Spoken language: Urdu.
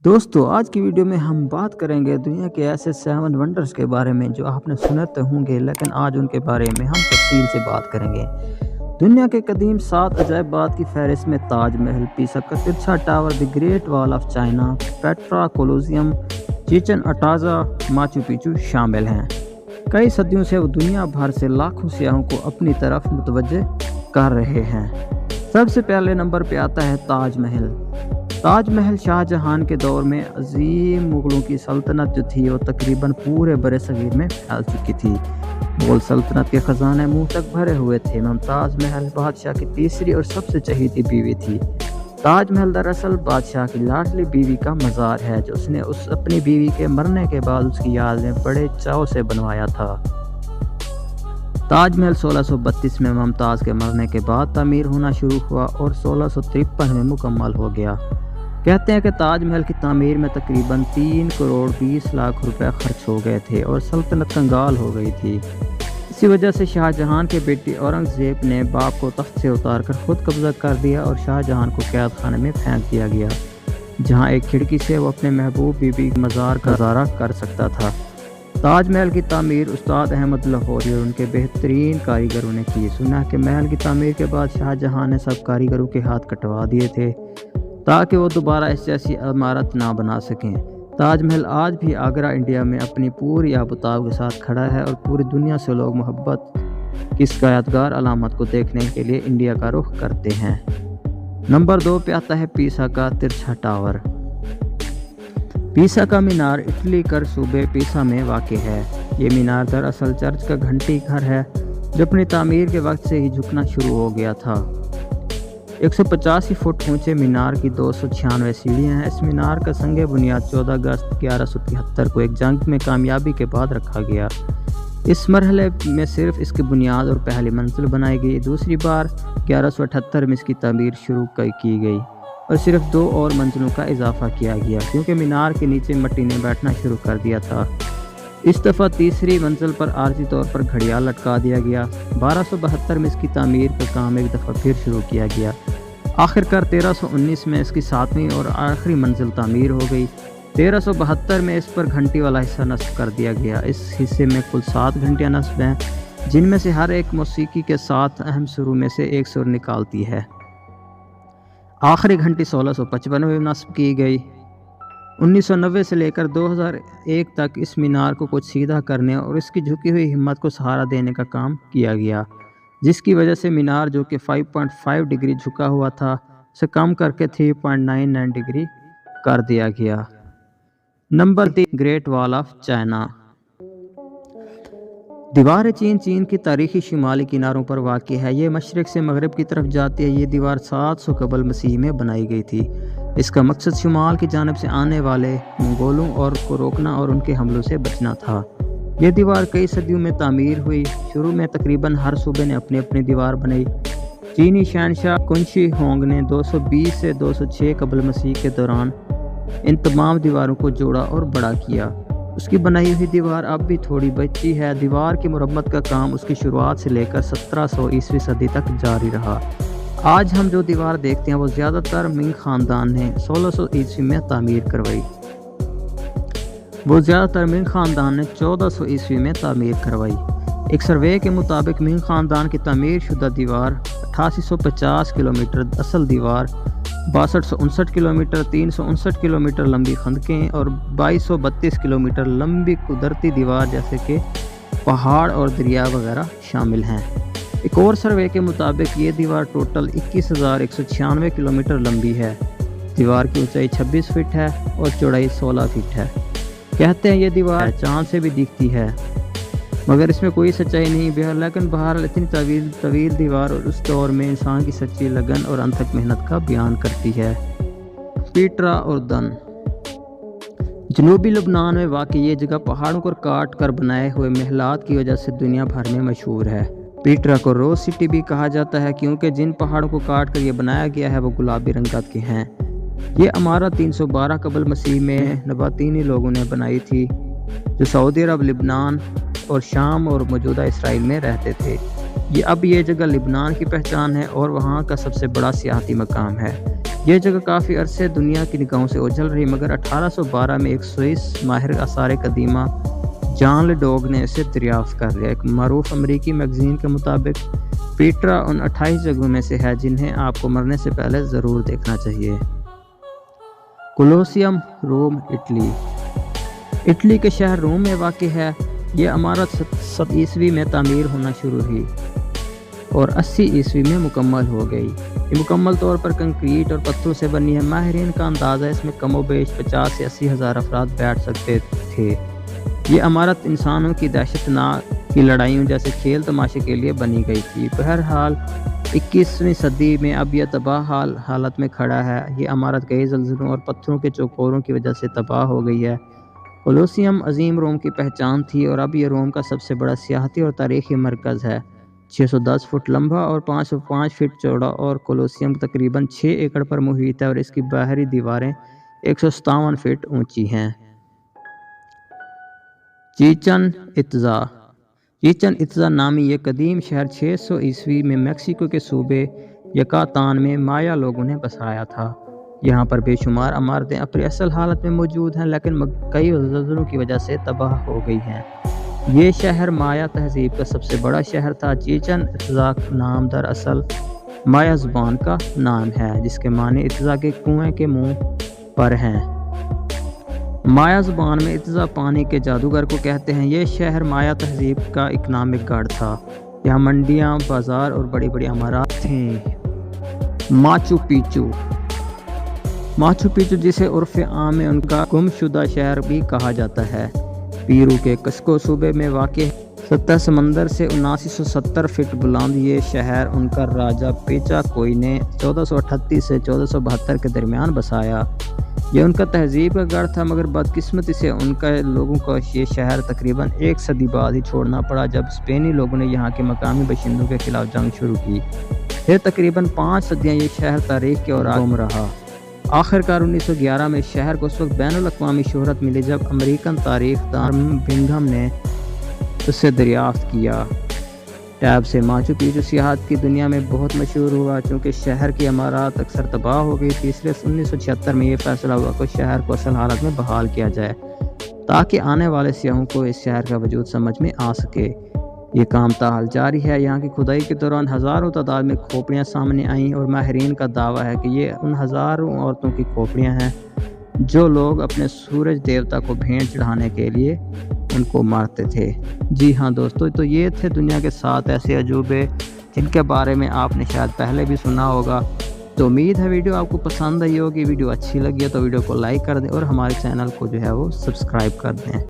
دوستو آج کی ویڈیو میں ہم بات کریں گے دنیا کے ایسے 7 ونڈرز کے بارے میں جو آپ نے سنے تو ہوں گے، لیکن آج ان کے بارے میں ہم تفصیل سے بات کریں گے۔ دنیا کے قدیم 7 عجائبات کی فہرست میں تاج محل، پیسا کا ترچھا tower, the great wall of China, Petra Colosseum, Chichen Itza, Machu Picchu شامل ہیں۔ کئی صدیوں سے وہ دنیا بھر سے لاکھوں سیاحوں کو اپنی طرف متوجہ کر رہے ہیں۔ سب سے پہلے نمبر پہ آتا ہے تاج محل۔ تاج محل شاہ جہان کے دور میں عظیم مغلوں کی سلطنت جو تھی وہ تقریباً پورے برصغیر میں پھیل چکی تھی۔ مغل سلطنت کے خزانے منہ تک بھرے ہوئے تھے۔ ممتاز محل بادشاہ کی تیسری اور سب سے چہیتی بیوی تھی۔ تاج محل دراصل بادشاہ کی لاڈلی بیوی کا مزار ہے جو اس نے اپنی بیوی کے مرنے کے بعد اس کی یاد میں بڑے چاؤ سے بنوایا تھا۔ تاج محل 1632 میں ممتاز کے مرنے کے بعد تعمیر ہونا شروع ہوا اور 1653 میں مکمل ہو گیا۔ کہتے ہیں کہ تاج محل کی تعمیر میں تقریباً 3 کروڑ 20 لاکھ روپے خرچ ہو گئے تھے اور سلطنت کنگال ہو گئی تھی۔ اسی وجہ سے شاہ جہان کے بیٹی اورنگزیب نے باپ کو تخت سے اتار کر خود قبضہ کر دیا اور شاہ جہان کو قید خانے میں پھینک دیا گیا، جہاں ایک کھڑکی سے وہ اپنے محبوب بیوی کے مزار کا نظارہ کر سکتا تھا۔ تاج محل کی تعمیر استاد احمد لاہوری اور ان کے بہترین کاریگروں نے کی۔ سنا کہ محل کی تعمیر کے بعد شاہ جہان نے سب کاریگروں کے ہاتھ کٹوا دیے تھے تاکہ وہ دوبارہ اس جیسی عمارت نہ بنا سکیں۔ تاج محل آج بھی آگرہ انڈیا میں اپنی پوری آبوتاب کے ساتھ کھڑا ہے اور پوری دنیا سے لوگ محبت کی اس یادگار علامت کو دیکھنے کے لیے انڈیا کا رخ کرتے ہیں۔ نمبر 2 پہ آتا ہے پیسا کا ترچھا ٹاور۔ پیسا کا مینار اٹلی کر صوبے پیسا میں واقع ہے۔ یہ مینار دراصل چرچ کا گھنٹی گھر ہے جو اپنی تعمیر کے وقت سے ہی جھکنا شروع ہو گیا تھا۔ 185 فٹ اونچے مینار کی 296 سیڑھیاں ہیں۔ اس مینار کا سنگ بنیاد 14 اگست 1173 کو ایک جنگ میں کامیابی کے بعد رکھا گیا۔ اس مرحلے میں صرف اس کی بنیاد اور پہلی منزل بنائی گئی۔ دوسری بار 1178 میں اس کی تعمیر شروع کی گئی اور صرف 2 اور منزلوں کا اضافہ کیا گیا کیونکہ مینار کے نیچے مٹی نے بیٹھنا شروع کر دیا تھا۔ اس دفعہ تیسری منزل پر عارضی طور پر گھڑیال لٹکا دیا گیا۔ 1272 میں اس کی تعمیر کا کام ایک دفعہ پھر شروع کیا گیا۔ آخرکار 1319 میں اس کی 7ویں اور آخری منزل تعمیر ہو گئی۔ 1372 میں اس پر گھنٹی والا حصہ نصب کر دیا گیا۔ اس حصے میں کل 7 گھنٹیاں نصب ہیں جن میں سے ہر ایک موسیقی کے 7 اہم سروں میں سے ایک سر نکالتی ہے۔ آخری گھنٹی 1655 میں نصب کی گئی۔ 1990 سے لے کر 2001 تک اس مینار کو کچھ سیدھا کرنے اور اس کی جھکی ہوئی ہمت کو سہارا دینے کا کام کیا گیا، جس کی وجہ سے مینار جو کہ 5.5 ڈگری جھکا ہوا تھا اسے کم کر کے 3.99 ڈگری کر دیا گیا۔ Number 3 great wall of China. دیوار چین کی تاریخی شمالی کناروں پر واقع ہے۔ یہ مشرق سے مغرب کی طرف جاتی ہے۔ یہ دیوار 700 قبل مسیح میں بنائی گئی تھی۔ اس کا مقصد شمال کی جانب سے آنے والے منگولوں کو روکنا اور ان کے حملوں سے بچنا تھا۔ یہ دیوار کئی صدیوں میں تعمیر ہوئی۔ شروع میں تقریباً ہر صوبے نے اپنی دیوار بنائی۔ چینی شہنشاہ کنشی ہونگ نے 220 سے 206 قبل مسیح کے دوران ان تمام دیواروں کو جوڑا اور بڑا کیا۔ اس کی بنائی ہوئی دیوار اب بھی تھوڑی بچی ہے۔ دیوار کی مرمت کا کام اس کی شروعات سے لے کر 1700 عیسوی صدی تک جاری رہا۔ آج ہم جو دیوار دیکھتے ہیں وہ زیادہ تر منگ خاندان نے 1600 عیسوی میں تعمیر کروائی۔ 1400 عیسوی میں تعمیر کروائی۔ ایک سروے کے مطابق منگ خاندان کی تعمیر شدہ دیوار 8850 کلومیٹر، اصل دیوار 6259 کلومیٹر، 359 کلومیٹر لمبی خندقیں اور 2232 کلومیٹر لمبی قدرتی دیوار جیسے کہ پہاڑ اور دریا وغیرہ شامل ہیں۔ ایک اور سروے کے مطابق یہ دیوار ٹوٹل 21,196 کلومیٹر لمبی ہے۔ دیوار کی اونچائی 26 فٹ ہے اور چوڑائی 16 فٹ ہے۔ کہتے ہیں یہ دیوار چاند سے بھی دکھتی ہے مگر اس میں کوئی سچائی نہیں، لیکن بہرحال اتنی طویل دیوار اور اس دور میں انسان کی سچی لگن اور انتھک محنت کا بیان کرتی ہے۔ پیٹرا اور دن۔ جنوبی لبنان میں واقع یہ جگہ پہاڑوں کو کاٹ کر بنائے ہوئے محلات کی وجہ سے دنیا بھر میں مشہور ہے۔ پیٹرا کو روز سٹی بھی کہا جاتا ہے کیونکہ جن پہاڑوں کو کاٹ کر یہ بنایا گیا ہے وہ گلابی رنگت کے ہیں۔ یہ عمارت 312 قبل مسیح میں نباتینی لوگوں نے بنائی تھی جو سعودی عرب، لبنان اور شام اور موجودہ اسرائیل میں رہتے تھے۔ یہ جگہ لبنان کی پہچان ہے اور وہاں کا سب سے بڑا سیاحتی مقام ہے۔ یہ جگہ کافی عرصے دنیا کی نگاہوں سے اوجھل رہی، مگر 1812 میں ایک سوئس ماہر آثار قدیمہ جان لیڈوگ نے اسے دریافت کر لیا۔ ایک معروف امریکی میگزین کے مطابق پیٹرا ان 28 جگہوں میں سے ہے جنہیں آپ کو مرنے سے پہلے ضرور دیکھنا چاہیے۔ کولوسیم، روم، اٹلی۔ اٹلی کے شہر روم میں واقع ہے۔ یہ عمارت 7 عیسوی میں تعمیر ہونا شروع ہوئی اور 80 عیسوی میں مکمل ہو گئی۔ یہ مکمل طور پر کنکریٹ اور پتھروں سے بنی ہے۔ ماہرین کا اندازہ اس میں کم و بیش 50 سے 80 ہزار افراد بیٹھ سکتے تھے۔ یہ عمارت انسانوں کی دہشت ناک کی لڑائیوں جیسے کھیل تماشے کے لیے بنی گئی تھی۔ بہرحال 21ویں صدی میں اب یہ تباہ حالت میں کھڑا ہے۔ یہ عمارت کئی زلزلوں اور پتھروں کے چوکوروں کی وجہ سے تباہ ہو گئی ہے۔ کولوسیم عظیم روم کی پہچان تھی اور اب یہ روم کا سب سے بڑا سیاحتی اور تاریخی مرکز ہے۔ 610 فٹ لمبا اور 505 فٹ چوڑا اور کولوسیم تقریباً 6 ایکڑ پر محیط ہے اور اس کی باہری دیواریں 157 فٹ اونچی ہیں۔ چیچن اطزا۔ چیچن اطزا نامی یہ قدیم شہر 600 عیسوی میں میکسیکو کے صوبے یکاتان میں مایا لوگوں نے بسایا تھا۔ یہاں پر بے شمار عمارتیں اپنی اصل حالت میں موجود ہیں لیکن کئی زلزلوں کی وجہ سے تباہ ہو گئی ہیں۔ یہ شہر مایا تہذیب کا سب سے بڑا شہر تھا۔ چیچن اطزا نام دراصل مایا زبان کا نام ہے جس کے معنی اطزا کے کنویں کے منہ پر ہیں۔ مایا زبان میں اطزا پانی کے جادوگر کو کہتے ہیں۔ یہ شہر مایا تہذیب کا اکنامک گڑھ تھا۔ یہاں منڈیاں، بازار اور بڑی بڑی عمارات تھیں۔ Machu Picchu. ماچو پیچو جسے عرف عام میں ان کا گم شدہ شہر بھی کہا جاتا ہے، پیرو کے کسکو صوبے میں واقع ہے۔ سطح سمندر سے 7970 فٹ بلند یہ شہر ان کا راجہ پیچا کوئی نے 1438 سے 1472 کے درمیان بسایا۔ یہ ان کا تہذیب کا گڑھ تھا مگر بدقسمتی سے ان کا لوگوں کو یہ شہر تقریباً 1 صدی بعد ہی چھوڑنا پڑا جب اسپینی لوگوں نے یہاں کے مقامی باشندوں کے خلاف جنگ شروع کی۔ پھر تقریباً 5 صدیاں یہ شہر تاریخ کے اوراق گم رہا۔ آخرکار 1911 میں اس شہر کو اس وقت بین الاقوامی شہرت ملی جب امریکن تاریخ دان بنگھم نے اسے دریافت کیا۔ ٹیب سے ماچو پیچو سیاحت کی دنیا میں بہت مشہور ہوا چونکہ شہر کی عمارات اکثر تباہ ہو گئی تھی، اس لیے 1976 میں یہ فیصلہ ہوا کہ شہر کو اصل حالت میں بحال کیا جائے تاکہ آنے والے سیاحوں کو اس شہر کا وجود سمجھ میں آ سکے۔ یہ کام تاحال جاری ہے۔ یہاں کی کھدائی کے دوران ہزاروں تعداد میں کھوپڑیاں سامنے آئیں اور ماہرین کا دعویٰ ہے کہ یہ ان ہزاروں عورتوں کی کھوپڑیاں ہیں جو لوگ اپنے سورج دیوتا کو بھینٹ چڑھانے کے لیے ان کو مارتے تھے۔ جی ہاں دوستو، تو یہ تھے دنیا کے 7 ایسے عجوبے جن کے بارے میں آپ نے شاید پہلے بھی سنا ہوگا۔ تو امید ہے ویڈیو آپ کو پسند آئی ہوگی۔ ویڈیو اچھی لگی ہے تو ویڈیو کو لائک کر دیں اور ہمارے چینل کو جو ہے وہ سبسکرائب کر دیں۔